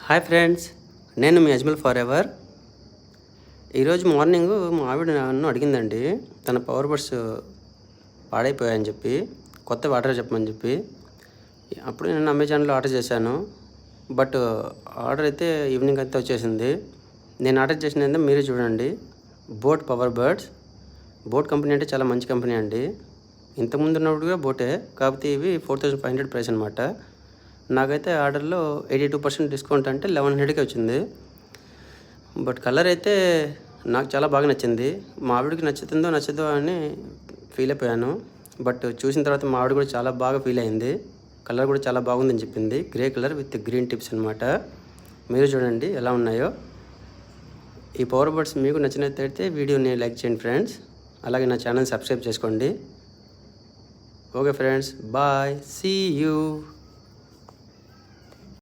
Hi friends, నేను మీ Ajmal for ever. ఈరోజు morning మా ఆవిడ నన్ను అడిగిందండి, తన పవర్ బడ్స్ పాడైపోయాయని చెప్పి, కొత్త ఆర్డర్ చెప్పమని చెప్పి. అప్పుడు నేను అమెజాన్లో ఆర్డర్ చేశాను. బట్ ఆర్డర్ అయితే ఈవినింగ్ అయితే వచ్చేసింది. నేను ఆర్డర్ చేసింది మీరే చూడండి, boat power buds. Boat company అంటే చాలా మంచి కంపెనీ అండి. ఇంతకుముందు ఉన్నప్పుడు కూడా బోటే, కాకపోతే ఇవి 4500 ప్రైస్ అనమాట. నాకైతే ఆర్డర్లో 82% డిస్కౌంట్ అంటే 1100కి వచ్చింది. బట్ కలర్ అయితే నాకు చాలా బాగా నచ్చింది. మా ఆవిడకి నచ్చుతుందో నచ్చదో అని ఫీల్ అయిపోయాను. బట్ చూసిన తర్వాత మా ఆవిడ కూడా చాలా బాగా ఫీల్ అయింది. కలర్ కూడా చాలా బాగుందని చెప్పింది. Grey colour with green tips అనమాట. మీరు చూడండి ఎలా ఉన్నాయో. ఈ పవర్ బడ్స్ మీకు నచ్చినట్లయితే వీడియోని లైక్ చేయండి ఫ్రెండ్స్. అలాగే నా ఛానల్ సబ్స్క్రైబ్ చేసుకోండి. Okay friends, bye, see you.